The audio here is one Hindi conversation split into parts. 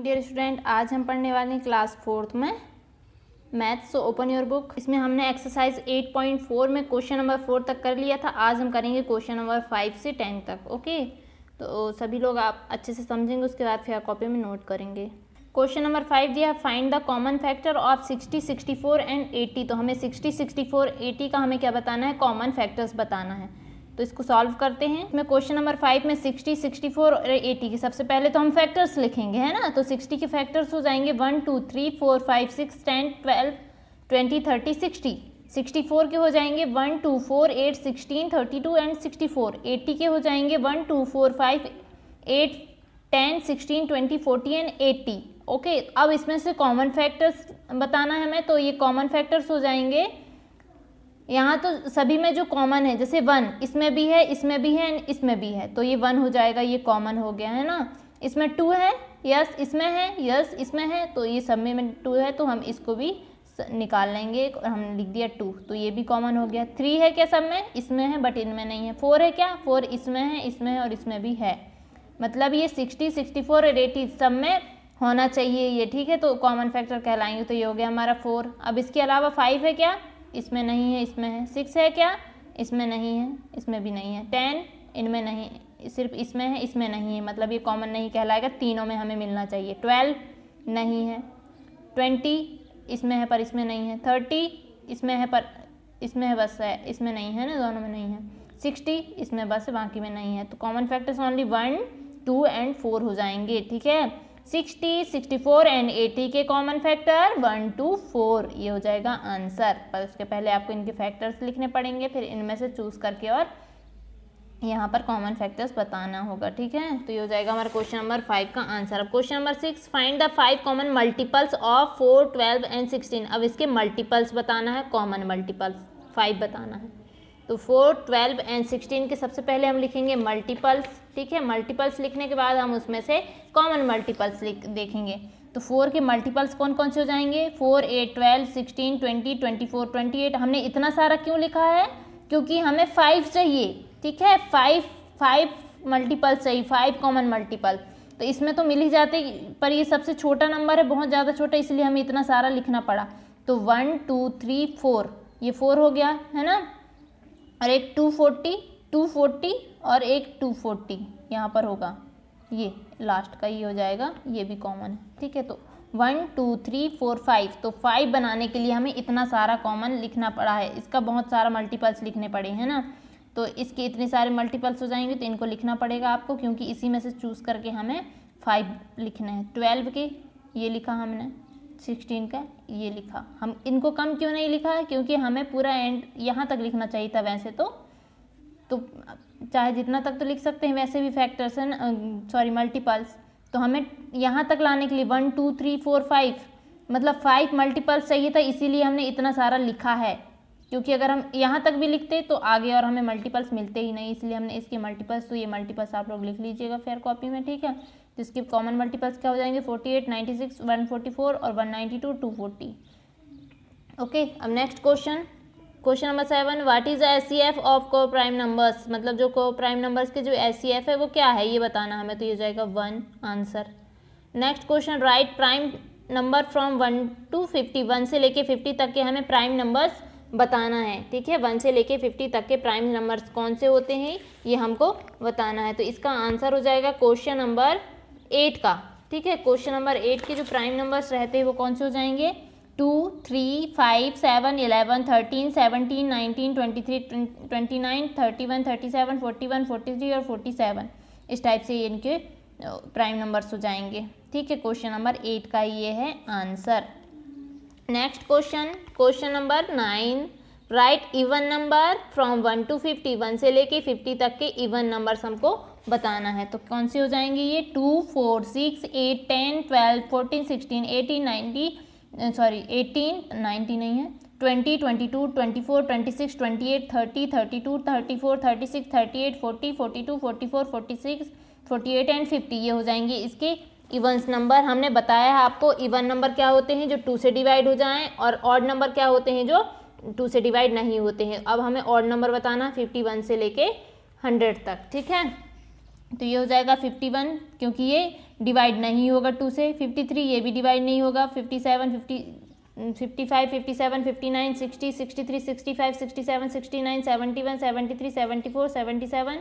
Morning dear student. आज हम पढ़ने वाले हैं क्लास 4th में maths. So open your book. इसमें हमने एक्सरसाइज 8.4 में क्वेश्चन नंबर 4 तक कर लिया था। आज हम करेंगे क्वेश्चन नंबर 5 से 10 तक। ओके, तो सभी लोग आप अच्छे से समझेंगे, उसके बाद फिर कॉपी में नोट करेंगे। क्वेश्चन नंबर 5 दिया, find the common factor of 60, 64 and 80। तो हमें 60, 64, 80 का हमें क्या बताना है, कॉमन फैक्टर्स बताना है। तो इसको सॉल्व करते हैं। इसमें क्वेश्चन नंबर 5 में 60, 64 और 80 की सबसे पहले तो हम फैक्टर्स लिखेंगे, है ना। तो 60 के फैक्टर्स हो जाएंगे 1 2 3 4 5 6 10 12 20 30 60। 64 के हो जाएंगे 1 2 4 8 16 32 एंड 64। 80 के हो जाएंगे 1 2 4 5 8 10 16 20 40 एंड 80। ओके, अब इसमें से कॉमन फैक्टर्स बताना है हमें। तो ये कॉमन फैक्टर्स हो जाएंगे, यहाँ तो सभी में जो कॉमन है, जैसे 1 इसमें भी है, इसमें भी है, इसमें भी है, तो ये 1 हो जाएगा, ये कॉमन हो गया, है ना। इसमें 2 है, यस इसमें है, यस इसमें है, तो ये सब में 2 है, तो हम इसको भी निकाल लेंगे और हमने लिख दिया 2, तो ये भी कॉमन हो गया। 3 है क्या सब में, इसमें है बट इनमें नहीं है। 4 है क्या, 4 इसमें है, इसमें है और इसमें भी है। मतलब ये 60, 64 और 80 सब में होना चाहिए ये, ठीक है। तो कॉमन फैक्टर कहलाएंगे। तो ये हो गया हमारा 4। अब इसके अलावा 5 है क्या, इसमें नहीं है, इसमें है। 6 है क्या, इसमें नहीं है, इसमें भी नहीं है। 10 इनमें नहीं, सिर्फ इसमें है, इसमें नहीं है, मतलब ये कॉमन नहीं कहलाएगा, तीनों में हमें मिलना चाहिए। 12 नहीं है। 20 इसमें है पर इसमें नहीं है। 30 इसमें है पर इसमें है बस है, इसमें नहीं है ना, दोनों में नहीं है। 60 इसमें बस है, बाकी में नहीं है। तो कॉमन फैक्टर्स ओनली 1 2 एंड 4 हो जाएंगे, ठीक है। 60, 64 एंड 80 के कॉमन फैक्टर 1 2 4, ये हो जाएगा आंसर। पर उसके पहले आपको इनके फैक्टर्स लिखने पड़ेंगे, फिर इनमें से चूज करके और यहाँ पर कॉमन फैक्टर्स बताना होगा, ठीक है। तो ये हो जाएगा हमारा क्वेश्चन नंबर 5 का आंसर। अब question number 6, find the 5 common multiples of 4 12 and 16। अब इसके मल्टीपल्स बताना है, कॉमन मल्टीपल्स 5 बताना है। तो 4 12 एंड 16 के सबसे पहले हम लिखेंगे मल्टीपल्स, ठीक है। मल्टीपल्स लिखने के बाद हम उसमें से कॉमन मल्टीपल्स देखेंगे। तो 4 के मल्टीपल्स कौन कौन से हो जाएंगे, 4 8 12 16 20 24 28। हमने इतना सारा क्यों लिखा है, क्योंकि हमें 5 चाहिए, ठीक है। 5 मल्टीपल्स चाहिए, 5 कॉमन मल्टीपल। तो इसमें तो मिल ही जाते, पर ये सबसे छोटा नंबर है, बहुत ज़्यादा छोटा, इसलिए हमें इतना सारा लिखना पड़ा। तो 1 2 3 4, ये 4 हो गया, है ना। और एक 240 और एक 240 यहाँ पर होगा, ये लास्ट का ये हो जाएगा, ये भी कॉमन है, ठीक है। तो 1 2 3 4 5, तो 5 बनाने के लिए हमें इतना सारा कॉमन लिखना पड़ा है। इसका बहुत सारा मल्टीपल्स लिखने पड़े हैं ना, तो इसके इतने सारे मल्टीपल्स हो जाएंगे, तो इनको लिखना पड़ेगा आपको, क्योंकि इसी में से चूज़ करके हमें 5 लिखने हैं। 12 के ये लिखा हमने, 16 का ये लिखा। हम इनको कम क्यों नहीं लिखा है, क्योंकि हमें पूरा एंड यहाँ तक लिखना चाहिए था। वैसे तो चाहे जितना तक तो लिख सकते हैं, वैसे भी फैक्टर्स हैं, सॉरी मल्टीपल्स। तो हमें यहाँ तक लाने के लिए 1 2 3 4 5, मतलब 5 मल्टीपल्स चाहिए था, इसीलिए हमने इतना सारा लिखा है। क्योंकि अगर हम यहाँ तक भी लिखते तो आगे और हमें मल्टीपल्स मिलते ही नहीं, इसलिए हमने इसके मल्टीपल्स, तो ये मल्टीपल्स आप लोग लिख लीजिएगा फेयर कॉपी में, ठीक है। जिसके कॉमन मल्टीपल्स क्या हो जाएंगे, 48 96 144 और 192 240। ओके, अब next question, question number 7, what is HCF of को प्राइम नंबर्स। मतलब जो को प्राइम नंबर्स के जो एचसीएफ है वो क्या है, ये बताना हमें। तो ये हो जाएगा 1 answer. Next question, right prime number from 1 to 50। 1 से लेके 50 तक के हमें प्राइम नंबर्स बताना है, ठीक है। 1 से लेके 50 तक के प्राइम नंबर्स कौन से होते हैं, ये हमको बताना है। तो इसका आंसर हो जाएगा क्वेश्चन नंबर 8 का, ठीक है। क्वेश्चन नंबर 8 के जो प्राइम नंबर्स रहते हैं वो कौन से हो जाएंगे, 2 3 5 7 11 13 17 19 23 29 31 37 41 43 और 47। इस टाइप से इनके प्राइम नंबर्स हो जाएंगे, ठीक है। क्वेश्चन नंबर 8 का ये है answer. Next question, question number 9, right even number from 1 to 50। 1 से लेके 50 तक के इवन नंबर्स हमको बताना है। तो कौन से हो जाएंगे ये, 2 4 6 8 10 12 14 16 18 90 18 90 नहीं है, 20 22 24 26 28 30 32 34 36 38 40 42 44 46 48 एंड 50, ये हो जाएंगे इसके इवन्स नंबर। हमने बताया है आपको इवन नंबर क्या होते हैं, जो 2 से डिवाइड हो जाएं, और ऑड नंबर क्या होते हैं, जो 2 से डिवाइड नहीं होते हैं। अब हमें ऑड नंबर बताना 51 से लेके 100 तक, ठीक है। तो ये हो जाएगा 51, क्योंकि ये डिवाइड नहीं होगा 2 से। 53 ये भी डिवाइड नहीं होगा। 57, 55, 57, 59, 60, 63, 65, 67, 69, 71, 73, 74, 77,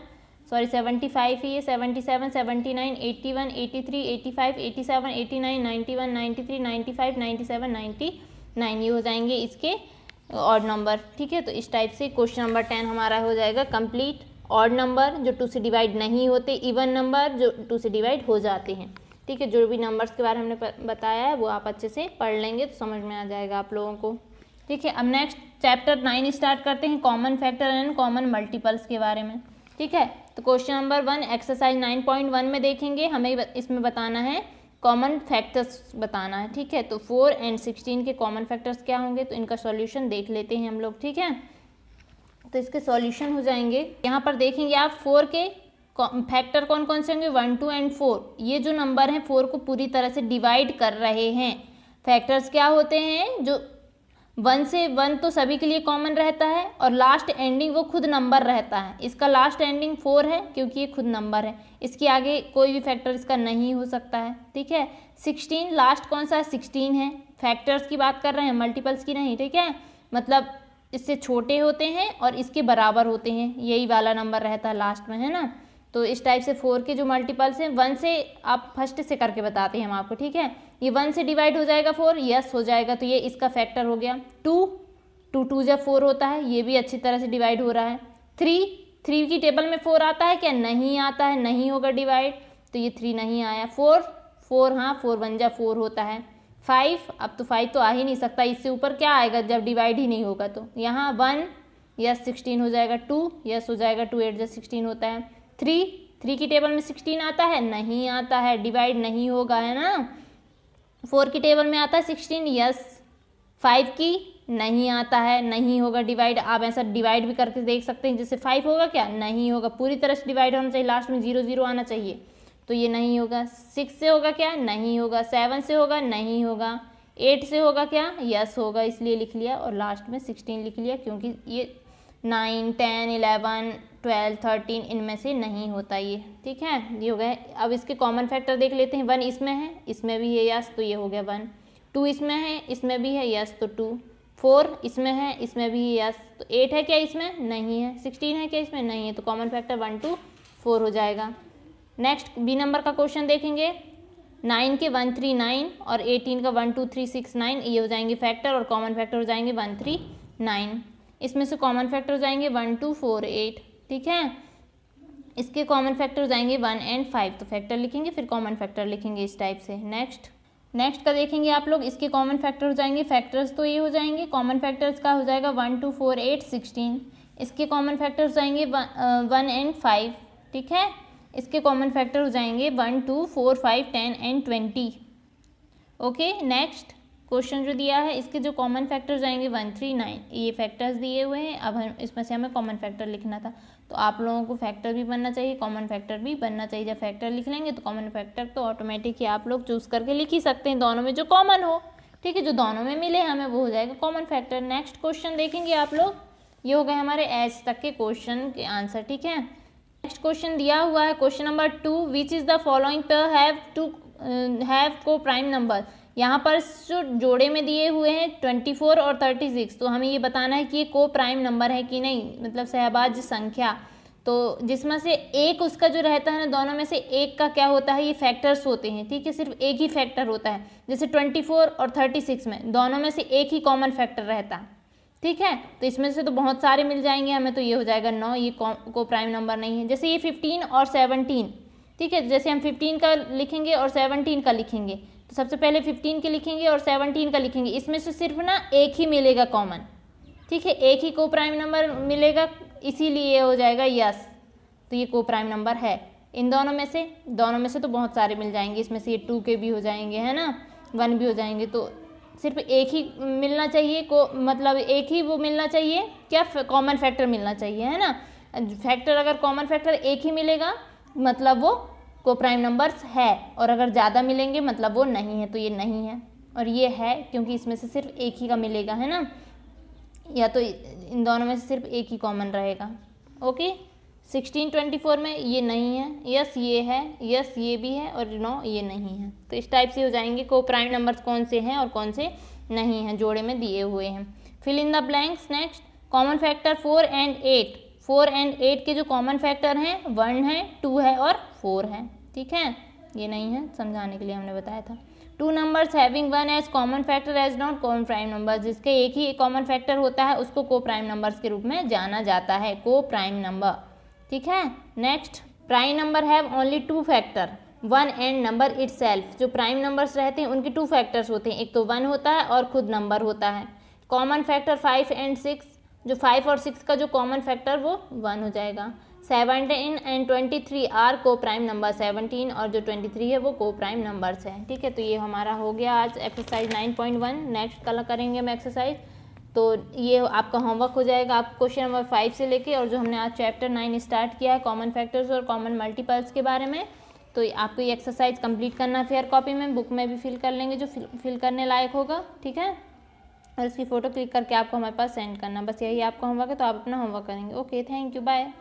सॉरी 75 ही है, 77, 79, 81, 83, 85, 87, 89, 91, 93, 95, 97, 99 ये हो जाएंगे इसके ऑड नंबर। ठीक है, तो इस टाइप से क्वेश्चन नंबर 10 हमारा हो जाएगा कंप्लीट। ऑड नंबर जो 2 से डिवाइड नहीं होते, इवन नंबर जो 2 से डिवाइड हो जाते हैं। ठीक है, जो भी नंबर्स के बारे में हमने बताया है वो आप अच्छे से पढ़ लेंगे तो समझ में आ जाएगा आप लोगों को। ठीक है, अब नेक्स्ट चैप्टर 9 स्टार्ट करते हैं, common factor and common multiples के बारे में। ठीक है, तो क्वेश्चन नंबर 1 एक्सरसाइज 9.1 में देखेंगे, हमें इसमें बताना है कॉमन फैक्टर्स बताना है। ठीक है, तो 4 और 16 के कॉमन फैक्टर्स क्या होंगे, तो इनका सॉल्यूशन देख लेते हैं हम लोग। ठीक है, तो इसके सॉल्यूशन हो जाएंगे, यहाँ पर देखेंगे आप 4 के फैक्टर कौन कौन से होंगे, 1, 2 एंड 4। ये जो नंबर हैं 4 को पूरी तरह से डिवाइड कर रहे हैं। फैक्टर्स क्या होते हैं, जो 1 से 1 तो सभी के लिए कॉमन रहता है और लास्ट एंडिंग वो खुद नंबर रहता है। इसका लास्ट एंडिंग 4 है क्योंकि ये खुद नंबर है, इसके आगे कोई भी फैक्टर इसका नहीं हो सकता है। ठीक है, 16 लास्ट कौन सा है, 16 है। फैक्टर्स की बात कर रहे हैं, मल्टीपल्स की नहीं। ठीक है, मतलब इससे छोटे होते हैं और इसके बराबर होते हैं, यही वाला नंबर रहता है लास्ट में, है ना। तो इस टाइप से 4 के जो मल्टीपल्स हैं, 1 से आप फर्स्ट से करके बताते हैं हम आपको। ठीक है, ये 1 से डिवाइड हो जाएगा 4, यस हो जाएगा, तो ये इसका फैक्टर हो गया। 2 जब 4 होता है, ये भी अच्छी तरह से डिवाइड हो रहा है। 3 की टेबल में 4 आता है क्या, नहीं आता है, नहीं होगा डिवाइड, तो ये 3 नहीं आया। 4 हाँ 4 1 जा 4 होता है। 5 अब तो 5 तो आ ही नहीं सकता, इससे ऊपर क्या आएगा जब डिवाइड ही नहीं होगा, तो यहाँ 1 यस 16 हो जाएगा। 2 यस हो जाएगा, 2 8 जा 16 होता है। 3 की टेबल में 16 आता है, नहीं आता है, डिवाइड नहीं होगा, है ना। 4 की टेबल में आता है 16, यस। 5 की नहीं आता है, नहीं होगा डिवाइड। आप ऐसा डिवाइड भी करके देख सकते हैं, जैसे 5 होगा क्या, नहीं होगा, पूरी तरह से डिवाइड होना चाहिए, लास्ट में 0 0 आना चाहिए, तो ये नहीं होगा। 6 से होगा क्या, नहीं होगा। 7 से होगा, नहीं होगा। 8 से होगा क्या, यस होगा, इसलिए लिख लिया, और लास्ट में 16 लिख लिया क्योंकि ये 9 10 11 12 13 इनमें से नहीं होता ये। ठीक है, ये हो गया। अब इसके कॉमन फैक्टर देख लेते हैं। 1 इसमें है, इसमें भी है, यस, तो ये हो गया 1। 2 इसमें है, इसमें भी है, यस, तो 2। 4 इसमें है, इसमें भी है, यस, तो 8 है क्या इसमें, नहीं है। 16 है क्या इसमें, नहीं है, तो कॉमन फैक्टर 1 2 4 हो जाएगा। नेक्स्ट बी नंबर का क्वेश्चन देखेंगे। 9 के 1 3 9 और 18 का 1 2 3 6 9 ये हो जाएंगे फैक्टर, और कॉमन फैक्टर हो जाएंगे 1 3 9। इसमें से कॉमन फैक्टर हो जाएंगे 1 2 4 8। ठीक है, इसके कॉमन फैक्टर हो जाएंगे 1 और 5, तो फैक्टर लिखेंगे फिर कॉमन फैक्टर लिखेंगे इस टाइप से। नेक्स्ट का देखेंगे आप लोग, इसके कॉमन फैक्टर हो जाएंगे, फैक्टर्स तो ये हो जाएंगे, कॉमन फैक्टर्स का हो जाएगा 1 2 4 8 16। इसके कॉमन फैक्टर हो जाएंगे 1 और 5। ठीक है, इसके कॉमन फैक्टर हो जाएंगे 1 2 4 5 10 और 20। ओके, नेक्स्ट क्वेश्चन जो दिया है, इसके जो कॉमन फैक्टर जाएंगे 1 3 9, ये फैक्टर्स दिए हुए हैं। अब हम इसमें से हमें कॉमन फैक्टर लिखना था, तो आप लोगों को फैक्टर भी बनना चाहिए, कॉमन फैक्टर भी बनना चाहिए। जब फैक्टर लिख लेंगे तो कॉमन फैक्टर तो ऑटोमेटिक ही आप लोग चूज़ करके लिख ही सकते हैं, दोनों में जो कॉमन हो। ठीक है, जो दोनों में मिले हमें वो हो जाएगा कॉमन फैक्टर। नेक्स्ट क्वेश्चन देखेंगे आप लोग, ये हो गए हमारे एच तक के क्वेश्चन के आंसर। ठीक है, नेक्स्ट क्वेश्चन दिया हुआ है question number 2, which is the following pair have को प्राइम नंबर। यहाँ पर जो जोड़े में दिए हुए हैं 24 और 36, तो हमें ये बताना है कि ये को प्राइम नंबर है कि नहीं, मतलब सहभाज्य संख्या। तो जिसमें से एक उसका जो रहता है ना, दोनों में से एक का क्या होता है, ये फैक्टर्स होते हैं। ठीक है, सिर्फ एक ही फैक्टर होता है, जैसे 24 और 36 में दोनों में से एक ही कॉमन फैक्टर रहता है। ठीक है, तो इसमें से तो बहुत सारे मिल जाएंगे हमें, तो ये हो जाएगा 9, ये को प्राइम नंबर नहीं है। जैसे ये 15 और 17, ठीक है, जैसे हम 15 का लिखेंगे और 17 का लिखेंगे, तो सबसे पहले 15 के लिखेंगे और 17 का लिखेंगे, इसमें से सिर्फ ना एक ही मिलेगा कॉमन। ठीक है, एक ही को प्राइम नंबर मिलेगा, इसीलिए हो जाएगा यस, तो ये को प्राइम नंबर है। इन दोनों में से तो बहुत सारे मिल जाएंगे, इसमें से ये 2 के भी हो जाएंगे, है ना, 1 भी हो जाएंगे, तो सिर्फ एक ही मिलना चाहिए को, मतलब एक ही वो मिलना चाहिए क्या, कॉमन फैक्टर मिलना चाहिए, है ना। फैक्टर अगर कॉमन फैक्टर एक ही मिलेगा मतलब वो को प्राइम नंबर्स है, और अगर ज़्यादा मिलेंगे मतलब वो नहीं है, तो ये नहीं है और ये है, क्योंकि इसमें से सिर्फ एक ही का मिलेगा, है ना, या तो इन दोनों में से सिर्फ एक ही कॉमन रहेगा। ओके, 1624 में ये नहीं है, यस ये है, यस ये भी है और नो ये नहीं है। तो इस टाइप से हो जाएंगे को प्राइम नंबर्स कौन से हैं और कौन से नहीं हैं, जोड़े में दिए हुए हैं। Fill in the blanks. Next, common factor 4 and 8। 4 and 8 के जो कॉमन फैक्टर हैं 1 है, 2 है और 4 है। ठीक है, ये नहीं है, समझाने के लिए हमने बताया था। Two numbers having 1 as common factor as not को प्राइम नंबर। जिसके एक ही कॉमन फैक्टर होता है उसको को प्राइम नंबर्स के रूप में जाना जाता है, को प्राइम नंबर। ठीक है। Next, prime number have only 2 factor 1 and number itself. जो प्राइम नंबर्स रहते हैं उनके 2 फैक्टर्स होते हैं, एक तो 1 होता है और खुद नंबर होता है। कॉमन फैक्टर 5 एंड 6, जो 5 और 6 का जो कॉमन फैक्टर वो 1 हो जाएगा। 17 एंड 23 आर को प्राइम नंबर। 17 और जो 23 है वो को प्राइम नंबर्स है। ठीक है, तो ये हमारा हो गया आज एक्सरसाइज 9.1। नेक्स्ट कल करेंगे हम एक्सरसाइज, तो ये आपका होमवर्क हो जाएगा। आप क्वेश्चन नंबर 5 से लेके और जो हमने आज चैप्टर 9 स्टार्ट किया है कॉमन फैक्टर्स और कॉमन मल्टीपल्स के बारे में, तो आपको ये एक्सरसाइज कंप्लीट करना है फेयर कॉपी में, बुक में भी फिल कर लेंगे जो फिल करने लायक होगा। ठीक है, और इसकी फ़ोटो क्लिक करके आपको हमारे पास सेंड करना, बस यही आपका होमवर्क है। तो आप अपना होमवर्क करेंगे। Okay, thank you, bye.